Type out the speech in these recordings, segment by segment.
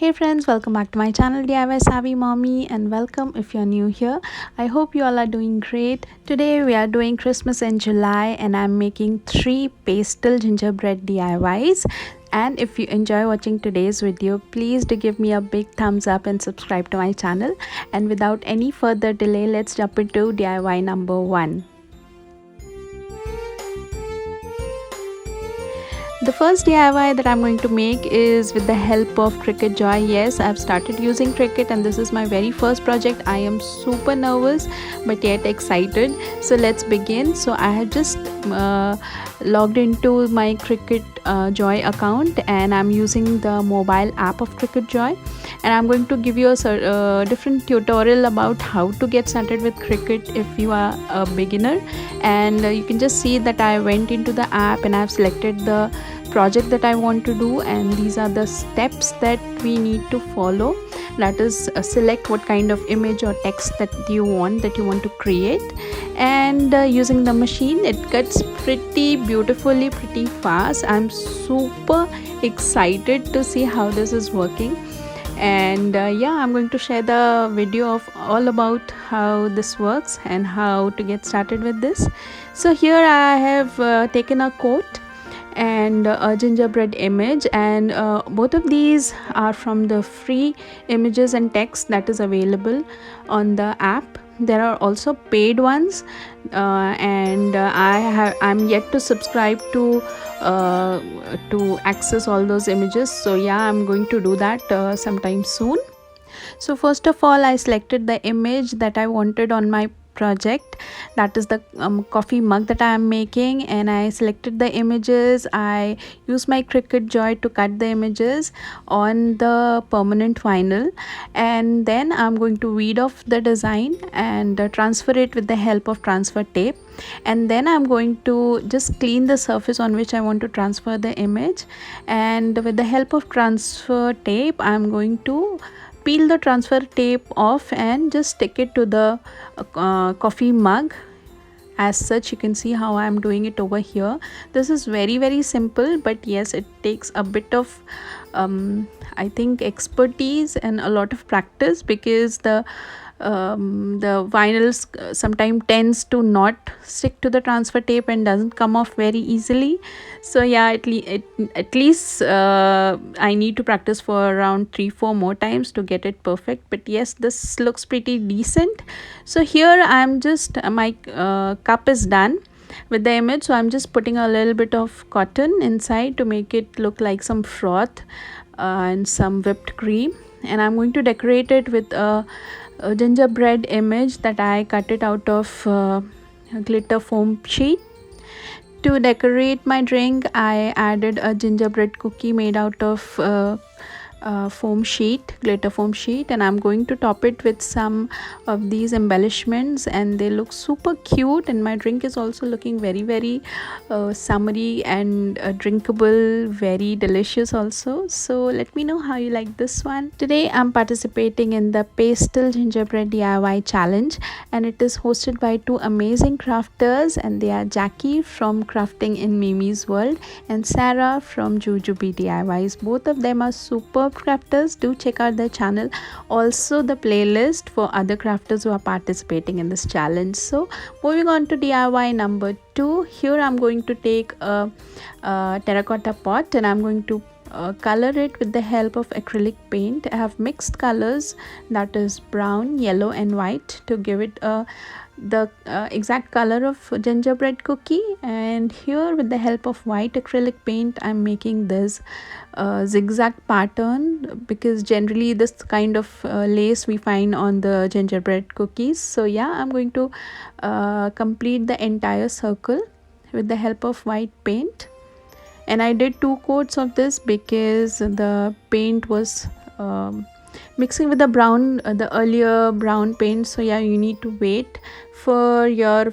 Hey friends, welcome back to my channel DIY Savvy Mommy, and welcome if you're new here. I hope you all are doing great. Today we are doing Christmas in July and I'm making 3 pastel gingerbread DIYs. And if you enjoy watching today's video, please do give me a big thumbs up and subscribe to my channel. And without any further delay, let's jump into DIY number 1. The first DIY that I'm going to make is with the help of Cricut Joy. Yes, I've started using Cricut and this is my very first project. I am super nervous but yet excited. So let's begin. So I have just logged into my Cricut Joy account and I'm using the mobile app of Cricut Joy. And I'm going to give you a different tutorial about how to get started with Cricut if you are a beginner. And you can just see that I went into the app and I've selected the project that I want to do, and these are the steps that we need to follow. That is, select what kind of image or text that you want to create, and using the machine it cuts pretty beautifully, pretty fast. I'm super excited to see how this is working. And yeah, I'm going to share the video of all about how this works and how to get started with this. So here I have taken a quote and a gingerbread image, and both of these are from the free images and text that is available on the app. There are also paid ones, and I'm yet to subscribe to access all those images. So yeah, I'm going to do that sometime soon. So first of all, I selected the image that I wanted on my project, that is the coffee mug that I am making, and I selected the images. I used my Cricut Joy to cut the images on the permanent vinyl, and then I'm going to weed off the design and transfer it with the help of transfer tape. And then I'm going to just clean the surface on which I want to transfer the image, and with the help of transfer tape I'm going to peel the transfer tape off and just stick it to the coffee mug. As such, you can see how I am doing it over here. This is very simple, but yes, it takes a bit of I think expertise and a lot of practice, because the vinyls sometimes tends to not stick to the transfer tape and doesn't come off very easily. So yeah, at least I need to practice for around 3-4 more times to get it perfect. But yes, this looks pretty decent. So here I'm just my cup is done with the image, so I'm just putting a little bit of cotton inside to make it look like some froth and some whipped cream. And I'm going to decorate it with a gingerbread image that I cut it out of a glitter foam sheet. To decorate my drink, I added a gingerbread cookie made out of glitter foam sheet, and I'm going to top it with some of these embellishments, and they look super cute. And my drink is also looking very summery and drinkable, very delicious also. So let me know how you like this one. Today I'm participating in the Pastel Gingerbread DIY challenge, and it is hosted by 2 amazing crafters, and they are Jackie from Crafting in Mimi's World and Sarah from Jujubee DIYs. Both of them are superb crafters. Do check out their channel, also the playlist for other crafters who are participating in this challenge. So moving on to DIY number 2. Here I'm going to take a terracotta pot and I'm going to color it with the help of acrylic paint. I have mixed colors, that is brown, yellow and white, to give it the exact color of gingerbread cookie. And here with the help of white acrylic paint I'm making this zigzag pattern, because generally this kind of lace we find on the gingerbread cookies. So yeah, I'm going to complete the entire circle with the help of white paint. And I did 2 coats of this because the paint was mixing with the brown, the earlier brown paint. So yeah, you need to wait for your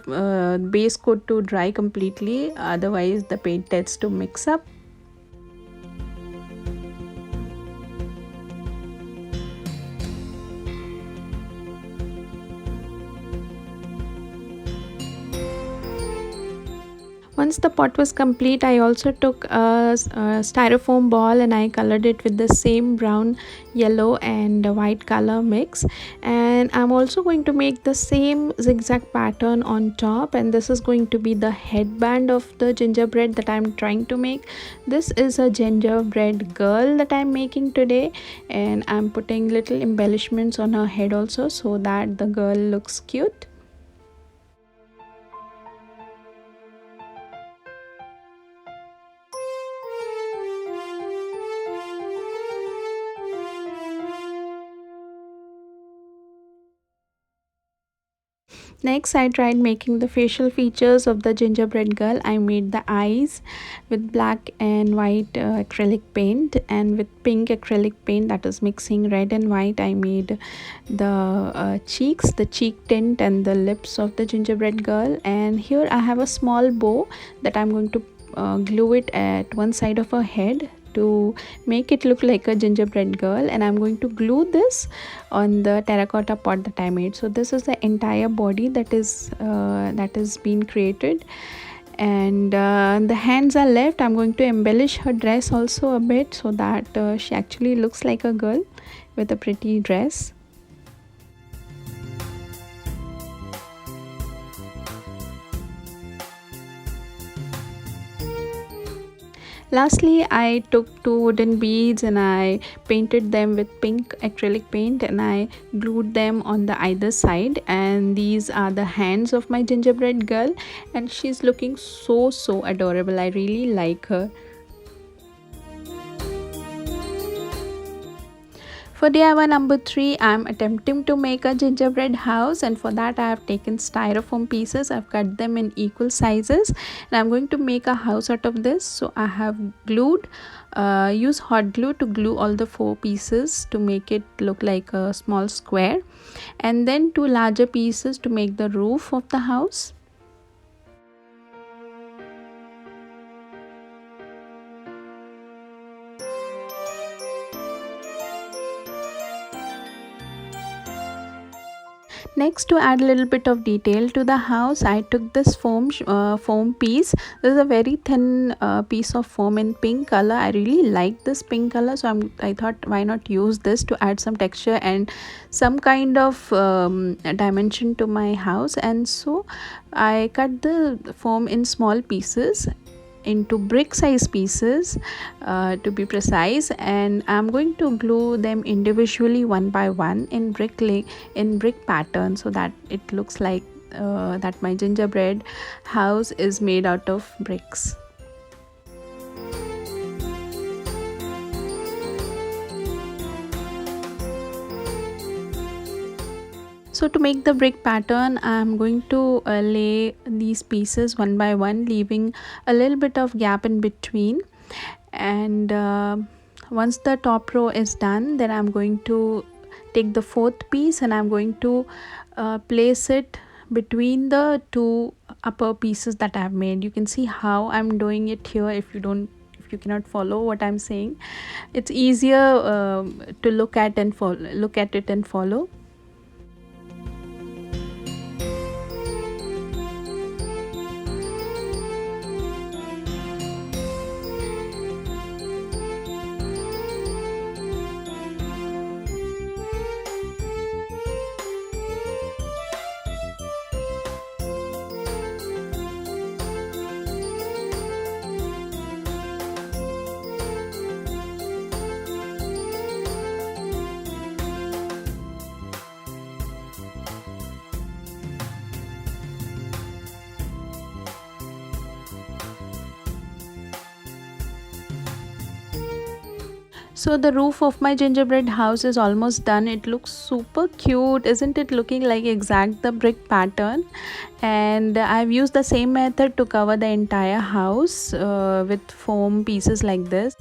base coat to dry completely, otherwise the paint tends to mix up. Once the pot was complete, I also took a styrofoam ball and I colored it with the same brown, yellow and white color mix. And I'm also going to make the same zigzag pattern on top, and this is going to be the headband of the gingerbread that I'm trying to make. This is a gingerbread girl that I'm making today, and I'm putting little embellishments on her head also so that the girl looks cute. Next, I tried making the facial features of the gingerbread girl. I made the eyes with black and white acrylic paint, and with pink acrylic paint, that is mixing red and white. I made the cheeks, the cheek tint and the lips of the gingerbread girl. And here I have a small bow that I'm going to glue it at one side of her head to make it look like a gingerbread girl, and I'm going to glue this on the terracotta pot that I made. So this is the entire body that is been created, and the hands are left. I'm going to embellish her dress also a bit so that she actually looks like a girl with a pretty dress. Lastly, I took two wooden beads and I painted them with pink acrylic paint, and I glued them on the either side, and these are the hands of my gingerbread girl, and she's looking so adorable. I really like her. For DIY number 3, I am attempting to make a gingerbread house, and for that I have taken styrofoam pieces. I've cut them in equal sizes and I'm going to make a house out of this. So I have use hot glue to glue all the 4 pieces to make it look like a small square, and then 2 larger pieces to make the roof of the house. Next, to add a little bit of detail to the house, I took this foam piece. This is a very thin piece of foam in pink color. I really like this pink color, so I thought, why not use this to add some texture and some kind of dimension to my house. And so I cut the foam in small pieces, into brick size pieces to be precise, and I'm going to glue them individually one by one in brick pattern, so that it looks like that my gingerbread house is made out of bricks. So to make the brick pattern, I'm going to lay these pieces one by one, leaving a little bit of gap in between. And once the top row is done, then I'm going to take the 4th piece and I'm going to place it between the 2 upper pieces that I've made. You can see how I'm doing it here. If you cannot follow what I'm saying, it's easier to look at it and follow. So the roof of my gingerbread house is almost done. It looks super cute, isn't it? Looking like exact the brick pattern. And I've used the same method to cover the entire house with foam pieces like this.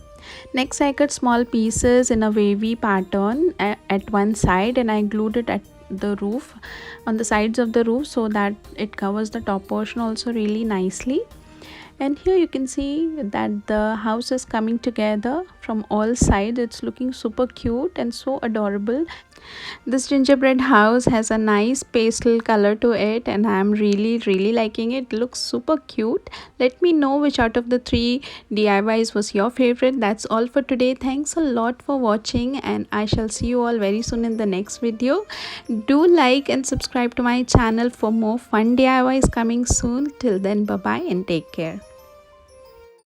Next, I cut small pieces in a wavy pattern at one side, and I glued it at the roof, on the sides of the roof, so that it covers the top portion also really nicely. And here you can see that the house is coming together from all sides. It's looking super cute and so adorable. This gingerbread house has a nice pastel color to it, and I'm really liking it. It looks super cute. Let me know which out of the three DIYs was your favorite. That's all for today. Thanks a lot for watching, and I shall see you all very soon in the next video. Do like and subscribe to my channel for more fun DIYs coming soon. Till then, bye bye and take care.